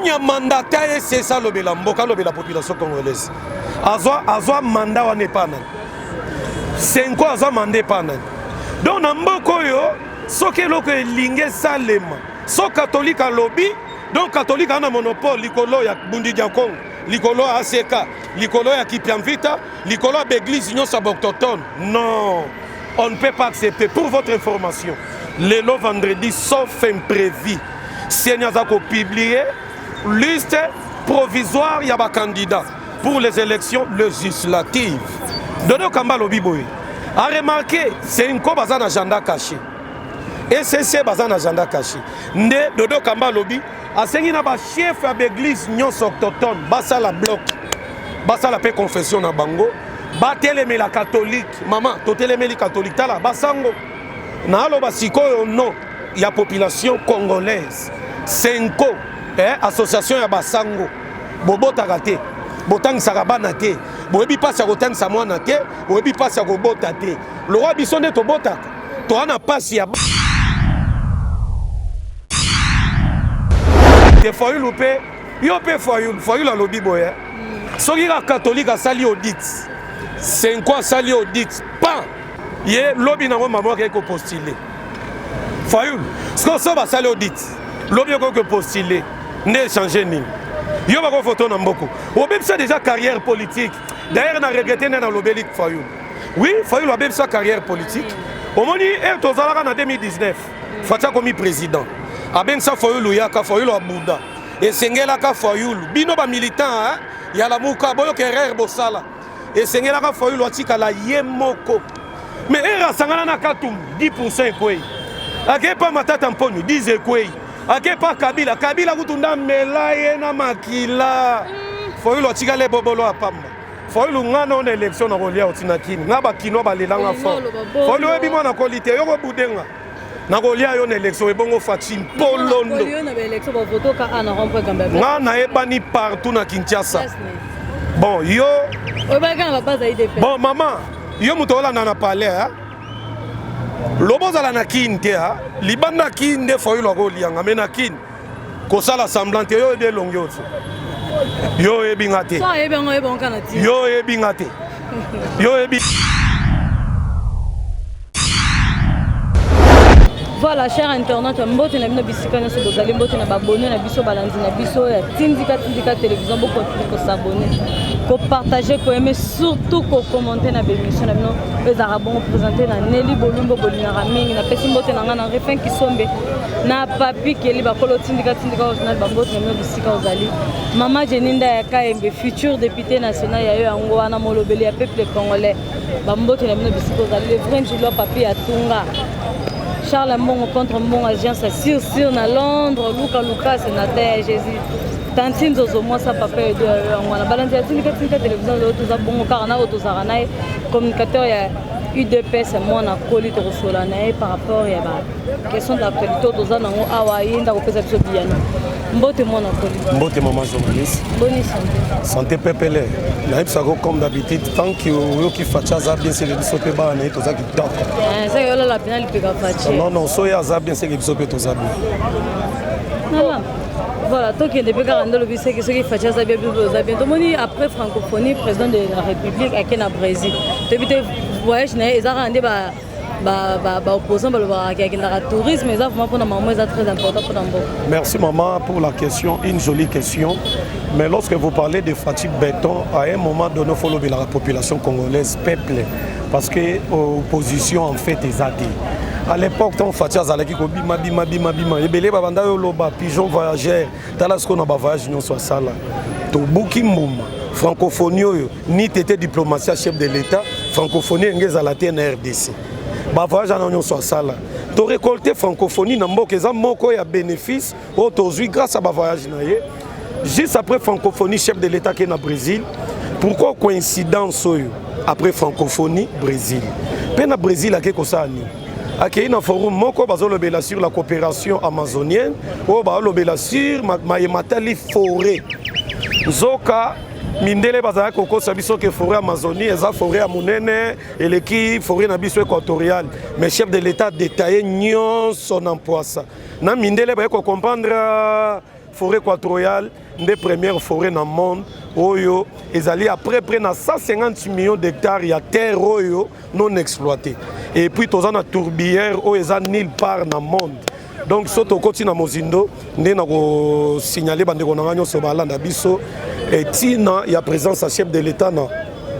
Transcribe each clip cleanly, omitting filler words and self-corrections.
Kenya mandataire c'est ça le belamboka le la population congolaise. Azwa mandat wa nepana. 5 ans azwa mandat pana. Donc na mboko yo soke loko elinge salema. So catholique à lobby, donc catholique a un monopole likolo ya Bundi Diakong, likolo ya ACK, likolo ya Kipiamvita, likolo ya l'église Union Saboktotone. Non, on ne peut pas accepter. Pour votre information, le vendredi sauf imprévu. Si nous avons publié liste provisoire il y a des candidats pour les élections législatives. Dodo Kamba Lobi Boy a remarqué c'est un co bazan agenda caché. Et c'est bazan agenda caché. Nde Dodo Kamba Lobi a sengi na ba chef de l'église Union Autochtone, basa la bloc, basa la paix confession na bango, bateleme la catholique, maman, toteleme les catholiques tala basango. Na alo basiko non, il y a population congolaise. Senko, association ya basango. Bobo tagate, botang sarabana te, boebi passe à botang samwana te, boebi passe à bobota te. Le roi bisonne to botaka. To ana passe ya te foyu loupé, yo pe foyu la lobby boya. Soki la catholique a sali audit. 5 ans sali audit. Pan. Ye lobby na maman qui ko postuler. Foyu, ce qu'on ça va sali audit. Lobby ko postuler. Ne changer ni. Yo ba ko photo na mboko. Obem ça déjà carrière politique. D'ailleurs na regretté na lobby Foyu. Oui, Foyu a même sa carrière politique. Au moni er tozalaka na 2019. Fatia komi président. Aben sa Foyulu yaka Foyulu abuda. Et sengela ka Foyulu. Bino ba militant hein. Ya la muka boyo kerer bosala. Et sengela ka Foyulu atika la yemoko. Mais era sangana na katum 10% kwei. Ake pa matata mponu 10 kwei. Ake pa Kabila kutunda melaye na makila. Foyulu atika le bobolo apamba. Foyulu ngana on élection na kolia otina kini. Ngaba kino ba lelanga fo. Foyulu ebi mwana kolite yoko budenga. Nagolia yon élection et bongo Fatim Polondo. Na ebani partout na Kinshasa. Bon yo. Bon maman, yo mutola na palais hein. Loboza la na kinte hein. Libanda kinde foyo logo lianga mena kin. Ko sala semblante yo ebe longyo. Yo ebingate. Yo ebingate. Yo ebi. Voilà, chers internautes, mbote na bino bisika na so dozali mbote na babonné na biso balandi na biso ya tindika télévision beaucoup de s'abonner, ko partager, ko aimer, surtout ko commenter na bémission na bino ezara bon présenter na Nelly Bolumbo Bolinara mingi na pesi mbote na ngana refin kisombe na papi keli bakolo tindika original bambote na bino bisika ozali Mama Jeninda ya Kaembe futur député national ya yo yango wana molobeli ya peuple congolais bambote na bino bisika ozali le vrai Njilo papi atunga Charles Mbongo contre Mbongo agence sur na Londres, Luca c'est na terre Jésus. Tantine zozo moi ça papa et deux on balance tika télévision de tout Bongo karana autosarana communicateur ya UDPS moi na koli to solana par rapport ya ba question d'actualité toza nango awa yinda ko pesa biso biano. Mbote moi na koli. Mbote maman journaliste. Bonne santé. Santé pepele. Na ipsako comme d'habitude tant que yo ki facha za bien c'est le sope ba na toza ki top. Ça yo la pinali peka facha. Non so ya za bien c'est que sope toza bien. Non. Voilà, tant qu'il y a des pécards dans le bus, c'est ce qui fait ça bien. Après francophonie, président de la République à Kenya, Brésil. Depuis le voyage, ils ont rendu opposant au tourisme, mais ça vraiment pour maman, c'est très important pour nous. Merci maman pour la question, une jolie question. Mais lorsque vous parlez de fatigue béton, à un moment donné, il faut lever la population congolaise peuple, parce que l'opposition en fait est zadée. À l'époque, on faisait ça, bima. Et belé babanda yo loba pigeon voyageur. Tala ce qu'on a voyage non soit ça là. To boukimbum francophonie ni tété diplomatie chef de l'État, francophonie ngeza la RDC. Ba voyage non soit ça là. To récolter francophonie na mboka za moko ya bénéfice au tozui grâce à ba voyage na yé. Juste après francophonie chef de l'État qui est na Brésil. Pourquoi coïncidence après francophonie Brésil? Pena Brésil a quelque ça ni. Akei na forum moko bazolobela sur la coopération amazonienne o bazolobela sur mayematali forêt zoka mindele bazala kokosa biso ke forêt amazonie eza forêt ya munene eleki forêt na biso équatoriale mais chef de l'état détaillé nyon son emploi ça na mindele ba ko comprendre forêt équatoriale des premières forêts dans le monde oyo ezali après près na 150 millions d'hectares ya terre oyo non exploité et puis toza na tourbière oyo eza nulle part dans le monde. Donc so tokoti na mozindo nde na ko signaler bandeko na nga nyonso balanda biso et tina ya présence à chef de l'état na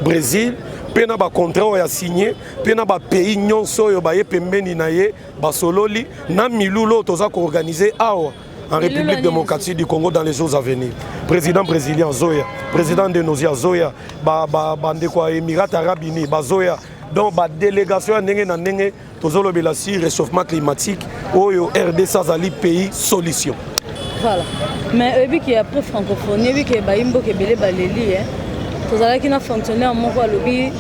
Brésil pe na ba contrat oyo ya signé pe na ba pays nyonso oyo baye pembeni na ye basololi na milulo toza ko organiser awa en République démocratique du Congo dans les jours à venir. Président brésilien Zoya, président de Nosia Zoya, bandeko Émirats Arabes Unis Zoya. Donc la délégation ndenge na ndenge tozolobela sur réchauffement climatique oyo RDC azali pays solution. Voilà. Mais et puis après francophonie, et puis baimbo ke belé baleli hein. Tozalaki na fonctionnaire moko alobi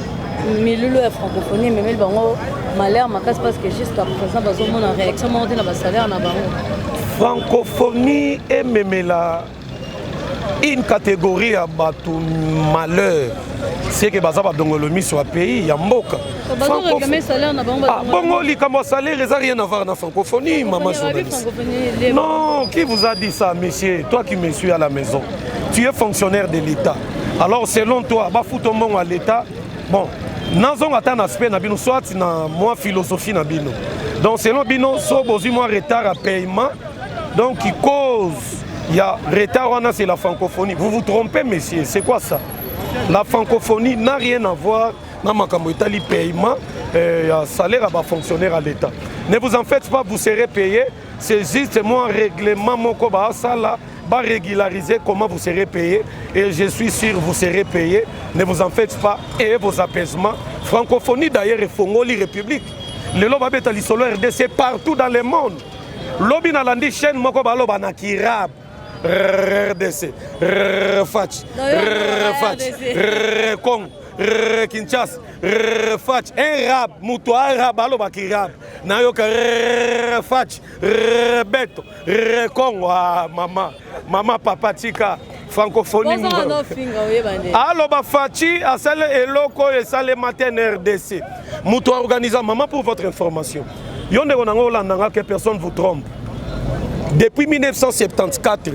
milulu ya francophonie mais mel bango malheur makas parce que jusqu'à présent bazomona réaction monter na ba salaire na bango. Francophonie et memela une catégorie à batu malheur. C'est que baza ba dongolomi sur un pays ya mboka. Bongo likambo salaire ça rien à voir na francophonie maman journaliste. Non, qui vous a dit ça monsieur? Toi qui me suis à la maison. Tu es fonctionnaire de l'État. Alors selon toi, ba foutombon à l'État. Bon, nazon ata na aspect na bino soit na moi philosophie na bino. Donc selon bino so bozi moi retard à paiement. Donc qui cause il y a retard c'est la francophonie. Vous vous trompez messieurs, c'est quoi ça? La francophonie n'a rien à voir dans makambo itali paiement salaire à fonctionnaire à l'État. Ne vous en faites pas, vous serez payé. C'est juste moi un règlement moko ba sala ba régulariser comment vous serez payé et je suis sûr vous serez payé. Ne vous en faites pas et vos apaisements. Francophonie d'ailleurs est Fongoli République. Le loba beta lisolo RDC partout dans le monde. Lobi na landi chaîne moko ba loba na kirab. RDC, Fatch, Kong, Kinshasa, Fatch, un rap, Moutou arabe, alo baki rap, Nayoka Fatch, Beto, Kong, maman, papa, tika, francophonie. Alo ba Fachi, a sale eloko et sale matin RDC. Moutou organisant, maman pour votre information. Yonde onango landanga que personne vous trompe. Depuis 1974,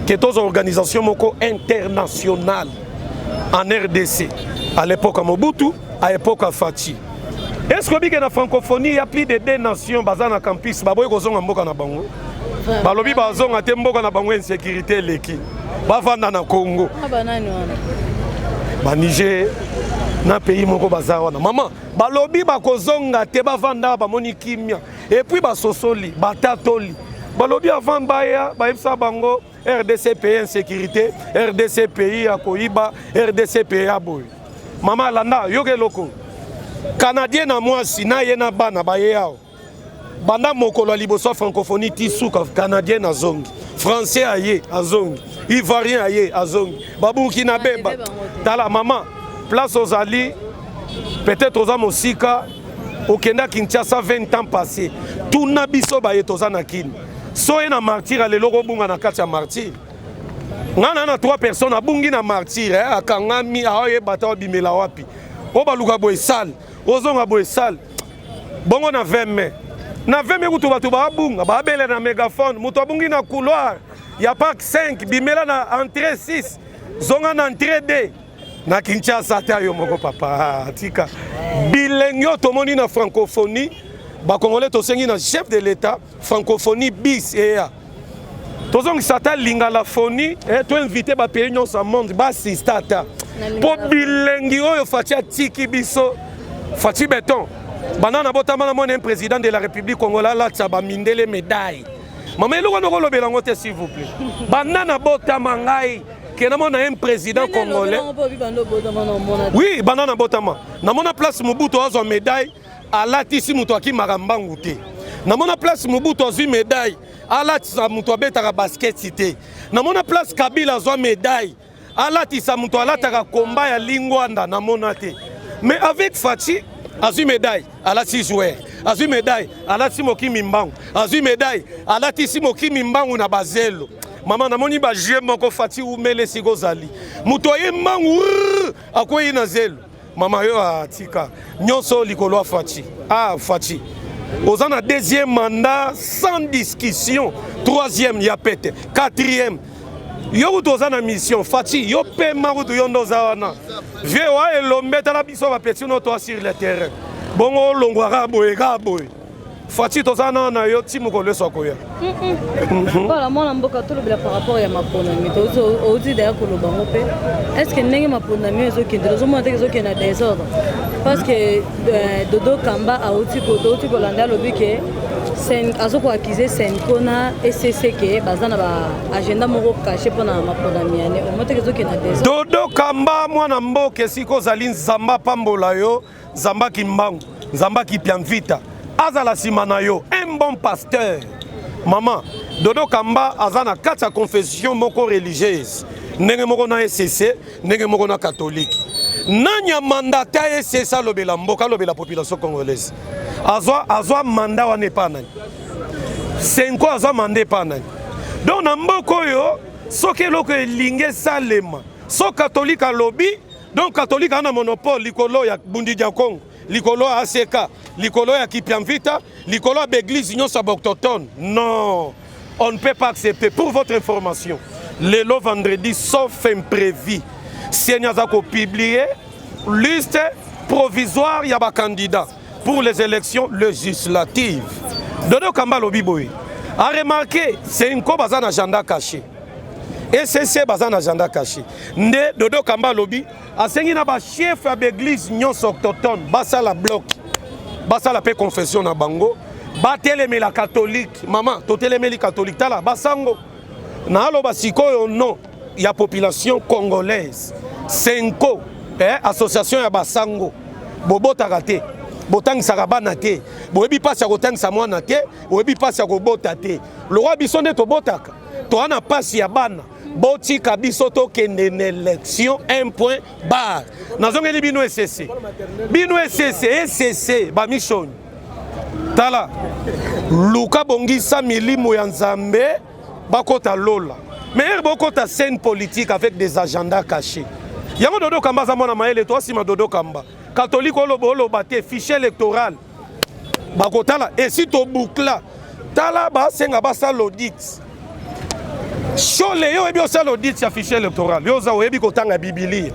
que toutes les organisations internationales en RDC, à l'époque à Mobutu, à l'époque à Fachi. Est-ce que dans la francophonie, il y a plus de 2 nations basées dans le campus? Baboy Kozong Mboka na Bango. Balobi Bazong a Temboka na Bango insécurité leki. Bavanda na Congo. Ba Niger, na pays moko bazawana. Maman, balobi bakozonga te bavanda ba moni kimia. Et puis ba sosoli, batatoli. Balobi avant baya, baïfsa bango, RDC pays insécurité, RDC pays à Koiba, RDC pays à Boy. Maman Landa, yoge loko. Canadien na moi sina yena bana bayao. Banda mokolo liboso francophonie tisuka canadien na zongi. Français aye azongi. Ivoirien aye azongi. Babouki na beba. Tala maman, place aux Ali, peut-être aux Amosika, au Kenya Kinshasa 20 ans passés. Tout nabiso baye tozana kin. Soye na martyr à l'elo bunga na kati ya martyr. Ngana na 3 personnes a bungi na martyr akangami aoye bata bimela wapi. O baluka boy sal, ozonga boy sal. Bongo na 20 mai. Na 20 mai kutu batu ba bunga, ba bele na mégaphone, muto bungi na couloir. Ya pas 5, bimela na entrée 6. Zonga na entrée 2. Na Kinshasa ta yo moko papa tika. Bilengyo tomoni na francophonie. Ba Congolais tosengi na chef de l'État francophonie bis ea. Tozong sata lingala phonie et to invité ba pays nyonso au monde ba assistata. Po bilengi oyo fatia tiki biso fati beton. Banana botama na mon président de la République congolaise la tsaba mindele médaille. Maman eloko no kolobela ngote s'il vous plaît. Banana botama ngai que nous avons un président congolais. Oui, banana botama. Nous avons place Mobutu a une médaille à latisi mutoaki marambangu te. Nous avons place Mobutu a une médaille à latisa mutoabe tara basket cité. Nous avons place Kabila a une médaille à latisa mutoala tara combat ya lingwanda na monate. Mais avec Fachi a une médaille à latisi joueur. A une médaille à latisi moki mimbangu. A une médaille à latisi moki mimbangu na bazelo. Maman na moni ba jeu moko Fati ou mele sigozali. Mutoye mangu akoyi na zelo. Mama yo atika. Nyonso likolo Fati. Ah Fati. Aux en a deuxième mandat sans discussion. Troisième, il y a pété. Quatrième, yo toza na mission fati yo pema kutu yo ndoza wana vie wa elombe tala biso ba petit no to sur le terrain bongo longwa ka boy fati toza na yo timu ko le sokoya voilà moi mboka to le par rapport ya maponami to odi d'ailleurs ko lo bango pe est-ce que ndenge maponami ezo kindelo zo monte ezo kena désordre parce que Dodo Kamba a oti ko landa lobi ke azo ko accuser Senko na SCC bazana ba agenda moko caché pona maponami ane o mote kezo kena désordre Dodo Kamba mwana mboke siko zali nzamba pambola yo nzamba kimbangu nzamba kipiamvita azala simana yo un bon pasteur maman Dodo Kamba azana kati ya confession moko religieuse ndenge moko na SCC ndenge moko na catholique nanya mandataire SCC lobela mboka lobela population congolaise azwa mandat wana epa nani Senko azwa mandat epa nani donc na mboka oyo soki eloko elingi esalema so catholique alobi donc catholique ana monopole likolo ya bundi dia Congo likolo ya ACK likolo ya Kipiamvita likolo ya l'église nyonso autochtone non on ne peut pas accepter pour votre information le vendredi sauf imprévu Seigneur Zako publié liste provisoire ya ba candidat pour les élections législatives. Dodo Kamba lobi boy a remarqué c'est une co bazana agenda caché. SCC bazana agenda caché. Nde Dodo Kamba lobi a sengi na ba chef ya l'église nyonso autochtone basa la bloc. Basa la paix confession na bango. Ba teleme la catholique. Maman, to teleme li catholique tala basango. Na alo basikoyo non, ya population congolaise. Senko, association ya basango. Bobo takate. Botangisa bana te boyebi pasi ya kotangisa mwana te boyebi pasi ya kobota te lokwa biso nde tobotaka toana pasi ya bana botika biso tokende na élection 1 point barre nazongeli bino SCC bamishoni tala luka bongisa milimo ya nzambe bakota lola mais bokota scène politique avec des agendas cachés yango Dodo Kamba za mwana maele to asima Dodo Kamba catholique olo bate fichier électoral bakotala et si to boucla tala ba senga basa l'audit chole yo ebi osala audit ya fichier électoral yo za oyebi kotanga biblia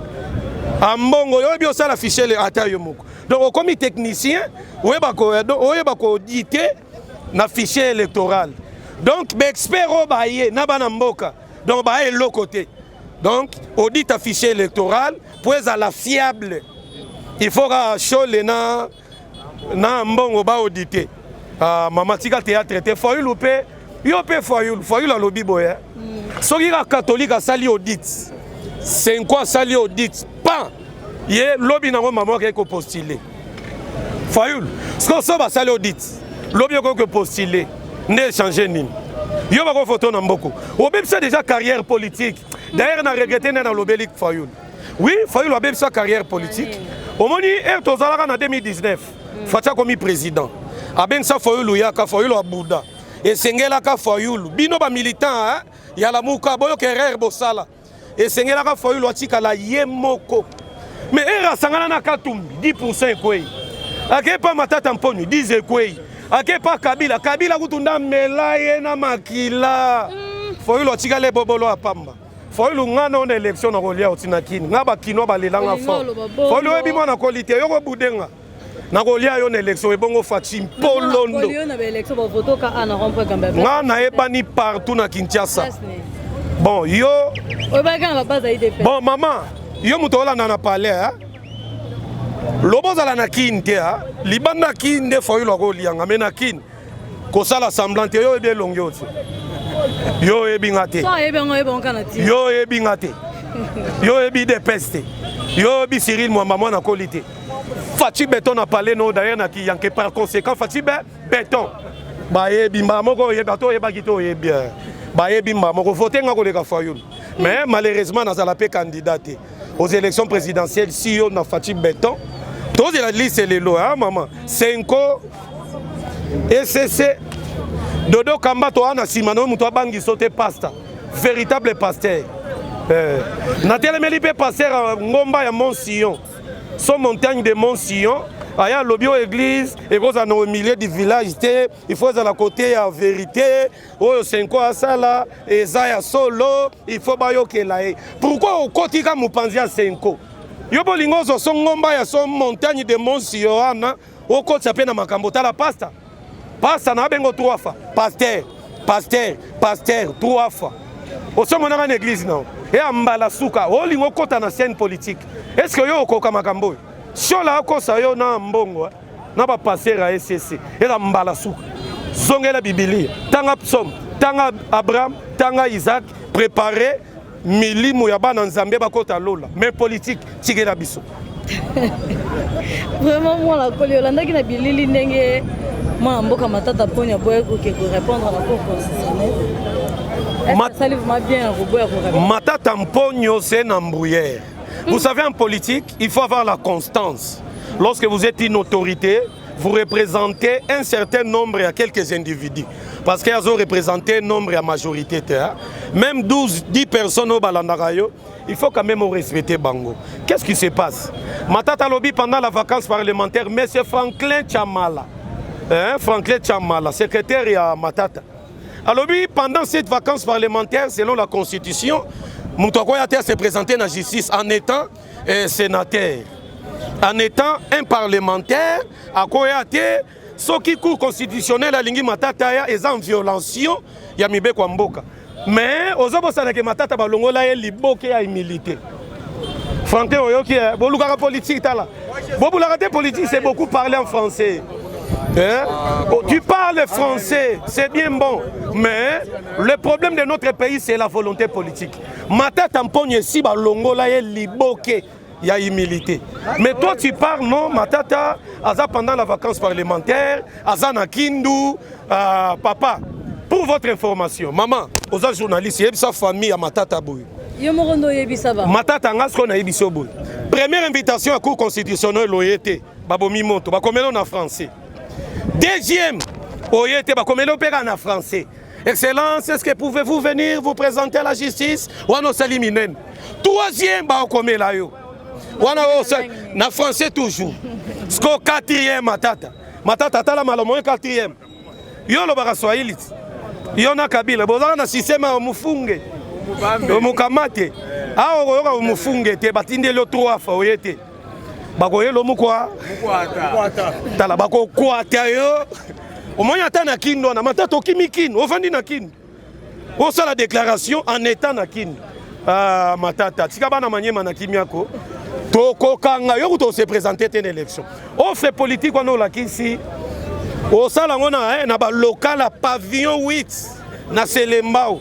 ambongo yo ebi osala fichier ata yo moko donc comme technicien oyeba ko auditer na fichier électoral donc ba expert o baye na bana mboka donc ba e l'autre côté donc audit à fichier électoral pour être la fiable. Il faut que na mbongo ba auditer. Maman tika théâtre te foyul ou pe yo pe foyul la lobby boy. Soki ka catholique a sali audit. C'est quoi sali audit? Pas. Ye lobby na maman ko postuler. Foyul. Ce qu'on ba sali audit. Lobby ko postuler. Ne changer nini. Yo ba ko photo na mboko. Obeb ça déjà carrière politique. D'ailleurs na regretté na lobelik Foyul. Oui, Foyul a sa carrière politique. Au moni er tozalaka na 2019. Fatia komi président. Aben sa Foyul yaka Foyul abuda. Et sengela ka Foyul. Bino ba militant ya la muka boyo kerer bosala. Et sengela ka Foyul atika la yemoko. Mais era sangana na katumbi 10% kwei. Ake pa matata mponu 10 kwei. Ake pa Kabila kutunda melaye na makila. Foyul atika le bobolo apamba. Foyulu ngana on élection na kolia otina kini ngaba kino balelanga fo foyulu ebi mwana kolite yoko budenga na kolia yo na élection ebongo Fatim Polondo kolia na élection ba voto ka ana rompo gamba ngana ebani partout na Kinshasa bon yo obaka na base IDP bon maman yo mutola na palais loboza na kinte libanda kinde foyulu kolia ngamena kini kosala semblante yo ebi longo yo ebingate yo ebingate yo ebi de peste yo ebi Cyril Mwamba na qualité Fati Béton a parlé non d'ailleurs na ki yanke par conséquent Fati Béton ba ebi moko ye bato ye bagito ye bien ba ebi moko voter nga koleka Foyul mais malheureusement na zala pe candidat aux élections présidentielles si yo na Fati Béton tous la liste les lois maman Senko SCC Dodo Kamba to ana simano muto abangi sote pasta véritable pasteur na telemeli pe pasteur ngomba ya Mont-Sillon son montagne de Mont-Sillon aya lobi o église ekozala au milieu du village te il faut ezala côté ya vérité oyo Senko asala eza ya solo il faut bayokela ye pourquoi okotika mopanzi ya Senko yo bolingo ozosongomba ya so montagne de Mont Sion okotisa mpe na makambo tala pasta na bengo 3 fois pasteur 3 fois osomonaka na église nao e ambala suka olingo okota na scène politique est-ce que yo okoka makambo shola akosa yo na mbongo na bapasteur ya SCC eza mbala suka zongela bibilia tanga psaume tanga Abraham tanga Isaac préparer milimu ya bana nzambe bakota lola mais politique tikela biso vraiment moi la koli olandaki na bilili ndenge moi mboka matata ponya boye ko répondre à la cour constitutionnelle matata mponyo c'est un embrouillère. Vous savez, en politique, il faut avoir la constance. Lorsque vous êtes une autorité, vous représentez un certain nombre à quelques individus. Parce qu'ils ont représenté un nombre à majorité. Même 10 personnes au Balandarayo, il faut quand même respecter Bango. Qu'est-ce qui se passe? Matata Lobby, pendant la vacance parlementaire, M. Franklin Chamala, Franklin Chamala, secrétaire à Matata. Alors, pendant cette vacance parlementaire, selon la Constitution, Moutakoya s'est présenté dans la justice en étant sénateur. En étant un parlementaire, à Koyate, ce qui court constitutionnel à Lingi Matata est en violation, il y a Mibe Kwamboka. Mais, aux autres, ça n'a que Matata Balongola est liboké à humilité. Franklin Oyoki, Boloukara politique, Boloukara politique, c'est beaucoup parler en français. Tu parles français, c'est bien bon, mais le problème de notre pays, c'est la volonté politique. Matata Mponye ici, Balongola est liboké, il y a humilité. Mais toi, tu parles, non, Matata, Aza pendant la vacance parlementaire, Aza Nakindu, papa, pour votre information, maman, aux journalistes, il y a sa famille à Matata Bouy. Matata Ngasko na Yebiso Bouy. Première invitation à cour constitutionnelle, l'OYT, Babomi Monto, Bakomelo en français. Deuxième, Oyete Bakomelo Pera en français. Excellence, est-ce que pouvez-vous venir vous présenter à la justice? Wano Saliminen. Troisième, Bakomela yo. Wana na français toujours. Sko quatrième Matata. Matata tala malomo quatrième. Yo lo bara Swahili. Yo na Kabila. Bozana na système ya mufunge. Mukamate. Ah oyoka mufunge te batinde lo 3 fois Oyete. Bakoyelo mukwa tala bako kwata yo omonya ta na kindo na matata okimikin ofandi na kin osa la déclaration en état na kin matata tika bana manyema na kimiako toko kanga yo to se présenter une élection offre politique on la kisi osala ngona na ba local pavillon 8 na Selembao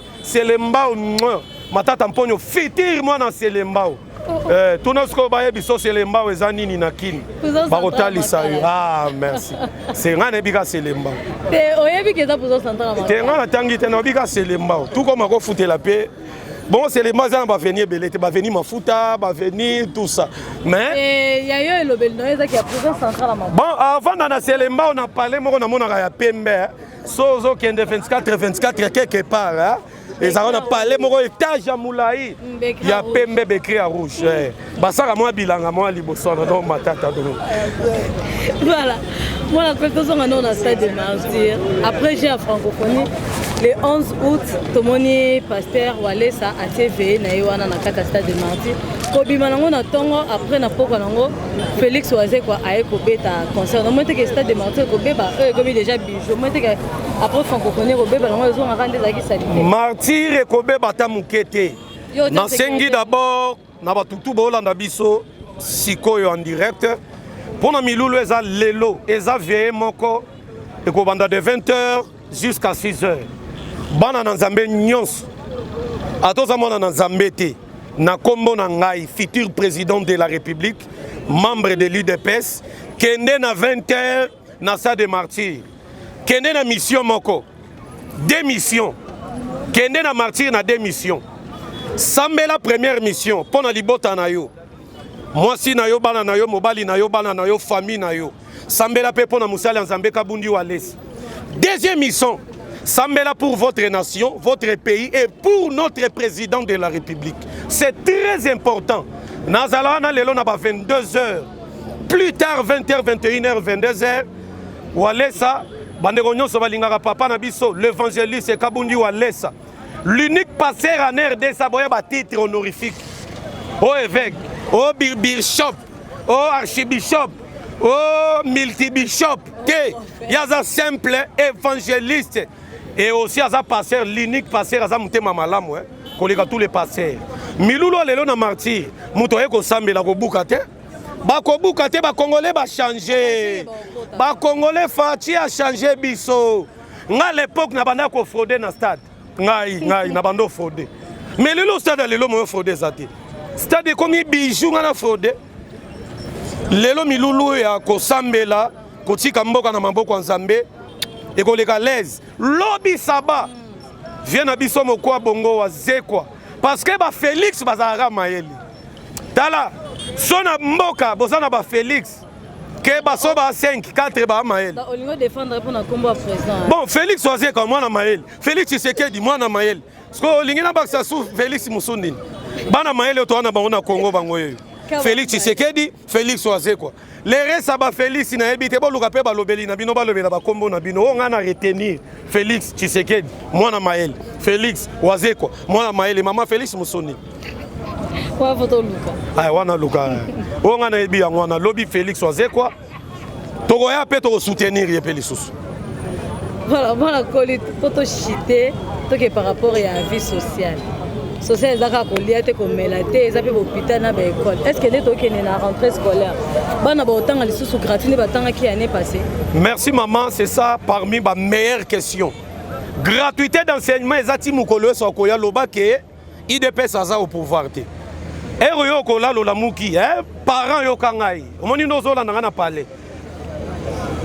matata mponyo fitir moi na Selembao. Tout notre baye biso Selembao ezanini na kini. Bakotali sayo. Ah merci. C'est ngane bika Selembao. Te oyebi keza pozo santana ma. Te ngana tangi te na bika Selembao. Tout comme ko fouter la paix. Bon Selembao za ba venir belete, ba venir mafuta, ba venir tout ça. Mais ya yo elobel no eza ki a pozo santana ma. Bon avant na Selembao na parler moko na mona ya pembe. Sozo kende 24 quelque part hein. Et ça on a parlé mon étage à Moulaï. Il y a Pembe Bekri à rouge. Basara moi bilanga moi liboso dans matata donc. Voilà. Moi la question on a stade de martyr. Après j'ai en francophonie le 11 août tomoni pasteur Walesa a TV na yoana na kata stade de martyr. Kobima nango na tongo après na poko nango Félix Oazé quoi a ekobeta concert. On monte que stade de martyr kobeba comme déjà bijou. Monte que après francophonie kobeba nango zo ngande zaki salite. Martyr ekobeba ta mukete. Nasengi d'abord na batutu bolanda biso sikoyo en direct. Pona milulu eza lelo eza veye moko ekobanda de 20h jusqu'à 6h. Bana na Nzambe nyonso. Atoza mona na Nzambe te. Na kombo na ngai futur président de la République, membre de l'UDPS, kende na 20h na sa de martyr. Kende na mission moko. 2 missions. Kende na martyr na 2 missions. Sambe la première mission pona libota na yo. Moi si na yo bana na yo mobali na yo bana na yo famille na yo. Sambe la pe pona musala Nzambe kabundi walesi. Deuxième mission. Sambela pour votre nation, votre pays et pour notre président de la République. C'est très important. Nazala na lelo na ba 22h plus tard 20h, 21h, 22h, Walesa, bandeko nyonso balingaka papa na biso, l'évangéliste Kabundi Walesa. L'unique pasteur en RDC aboya ba titre honorifique. Au évêque, au bishop, au archibishop, au multibishop, il y a un simple évangéliste et aussi un pasteur, l'unique pasteur, il y a un malamu, collègue à tous les pasteurs. Miloulo lelo na martyr, muto eko sambela ko bukate. Ba ko bukate ba congolais ba changer. Ba congolais fachi a changer biso. Nga l'époque na banda ko frauder na stade. Ngai na bando frauder. Mais lelo stade lelo mo frauder zati. Stade comme bijou nga na frauder. Lelo milulu ya ko sambela ko tika mboka na maboko ya Nzambe e ko leka l'aise. Lobi saba. Vient na biso moko bongo wa zekwa. Parce que ba Félix bazara mayeli. Tala sona mboka bozana ba Félix que ba so ba 5 4 ba mayeli. Ba olingo défendre pour na combat président. Bon Félix oaze comme moi na mayeli. Félix Tshisekedi moi na mayeli. Parce que olingi na baksa sou Félix Musundini. Bana mayeli to na bango na Congo bango yeyo. Félix Tshisekedi, Félix oaze quoi. Les restes ba Félix na ebité bo luka pe ba lobeli na bino ba lobela ba kombo na bino. On a retenir Félix Tshisekedi moi na mayeli. Félix oaze quoi. Moi na mayeli maman Félix Musundini. Quoi photo Luka? Ah wana Luka. On a ebi yango na lobby Félix oaze quoi. Toko ya pe to soutenir ye pe lisusu. Voilà colit photo chité to par rapport à la vie sociale. Sociale ezaka kolia te komelate ezape hôpital na ba école. Est-ce que les toki na rentrée scolaire? Bana ba otanga lisusu gratuit ba tanga qui année passée. Merci maman, c'est ça parmi ma meilleure question. Gratuité d'enseignement ezati mukolo so koya lobake IDPS aza au pouvoir te. Ero yo kola lo lamuki parents yo kangai. Omoni nozo la na parler.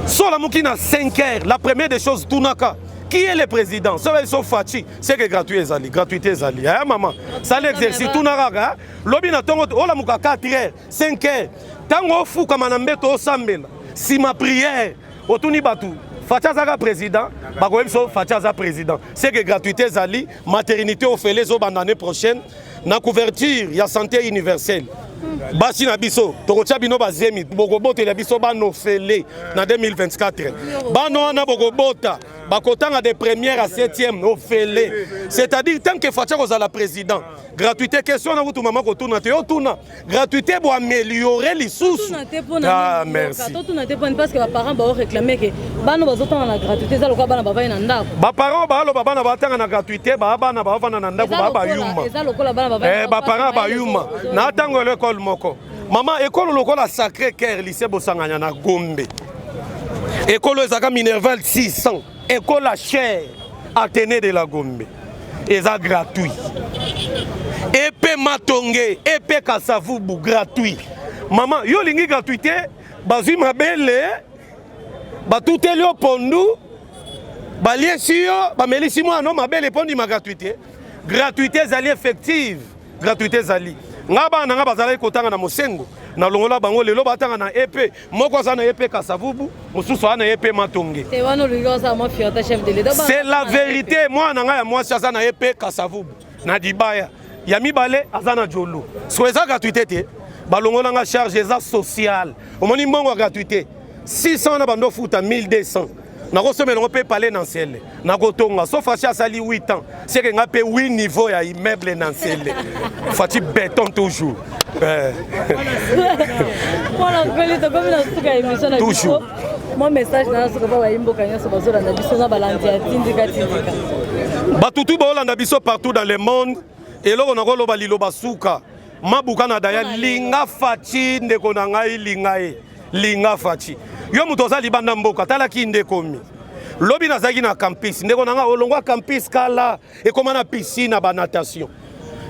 So lamuki na 5 heures, la première des choses tunaka. Qui est le président? Ça va être Fachi. C'est que gratuit ezali, gratuité ezali. Maman, ça l'exercice tunaka. Lobi na tongo ola muka 4 heures, 5 heures. Tango fou comme na mbeto sambela. Si ma prière otuni batu Fachazaga président, Bagoemso Fachaza président. C'est que gratuité ezali, maternité au fait les l'année prochaine. Na couverture, il y a santé universelle. Basi na biso, tokotia bino bazemi, bokobote la biso bano fele na 2024. Bano na bokobota, bakotanga de première à 7e au fele. C'est-à-dire tant que Facha kozala président, gratuité question na vous tout maman ko tuna te yo tuna. Gratuité pour améliorer les sous. Ah merci. Parce que les parents ba réclamer que bano bazotanga na gratuité za loka bana bavai na ndako. Ba parents ba lo bana batanga na gratuité ba bana ba vana na ndako ba yuma. Eza lokola bana bavai. Ba parents ba yuma. Na tango l'école moko. Maman, école lokola Sacré-Cœur, lycée Bosanganya na Gombe. École ezaka Minerval 600. École la chaire, Athénée de la Gombe. Eza gratuit. Épée Matongé, épée Kasavubu, gratuit. Maman, yo lingi gratuité, bazui mabele, batute lio pondu, balie siyo, bamelisi moi non mabele pondi ma gratuité. Gratuité zali effective, gratuité zali. Ngaba na ngaba zali kotanga na mosengo na longola bango lelo batanga na EP moko za na EP Kasavubu mususu ana EP Matonge. C'est la vérité. Moi na nga ya moi ça na EP Kasavubu na Dibaya ya mibale azana jolo so eza gratuité te balongola nga charge eza sociale omoni mbongo gratuité 600 na bando futa 1200 na kosomela ngo pe parler dans ciel na kotonga so faci asali 8 ans c'est que nga pe 8 niveau ya immeuble dans ciel faci béton toujours voilà kolito comme na suka émission na toujours mon message na suka ba yimbo kanya so bazola na biso na balandi ya tindika batutu ba olanda biso partout dans le monde et loko na koloba liloba suka mabuka na daya linga faci ndeko na ngai lingae linga faci yo muto za libanda mboka tala ki ndekomi lobi nazaki na campus ndeko nanga olongwa campus kala e koma na piscine ba natation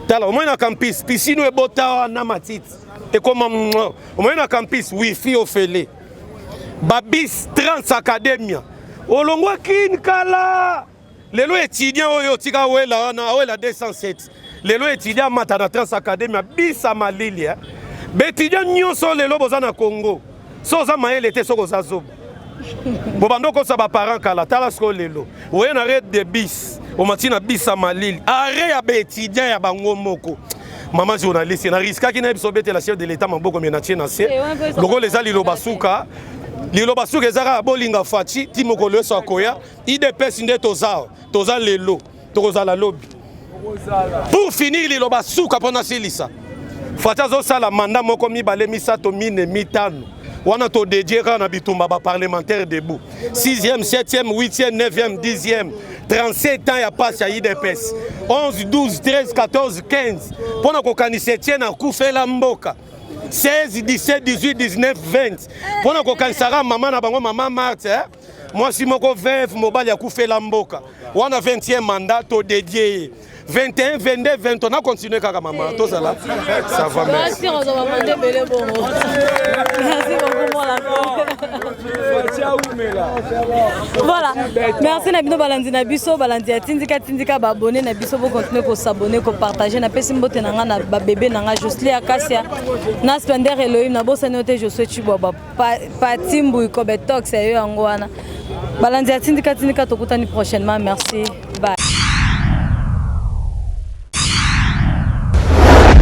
tala omoi na campus piscine ebota na matiti e koma omoi na campus wifi ofele babis trans academia olongwa kin kala lelo étudiant oyo tika wela na wela 207 lelo étudiant mata na trans academia bisa malili be étudiant nyonso lelo boza na Congo soza maele te soko za zoba bobando ko sa ba parents kala tala sko lelo oye na red de bis o matina bisa malili are ya be étudiant ya bango moko maman journaliste na risquaki na biso bete la chef de l'état maboko menatie na se loko les ali lobasuka ezaka bolinga fachi timoko leso akoya IDPS nde toza lelo tokozala lobby pour finir lobasuka pona silisa facha zo sala mandat moko mibale misato mine mitano wana to dédié na bitumba ba parlementaire debout 6e 7e 8e 9e 10e 37 ans ya passe ya IDPS 11 12 13 14 15 pona kokanisa Etienne akufela mboka 16 17 18 19 20 pona kokanisaka mama na bango mama Marthe mwasi moko veuve mobali akufela mboka wana 20e mandat to dédié 21 22 20 on a continué kaka maman tout ça là ça va merci on va manger belé bon merci beaucoup moi la voilà merci na bino balandi na biso balandi tindika ba abonné na biso bo continuer ko s'abonner ko partager na pesi mbote na nga na ba bébé na nga Josely Akasia na Splendeur Elohim na bosa note Josué Chibwa Patimbu ko betox yo yango wana balandi tindika tokutani prochainement merci.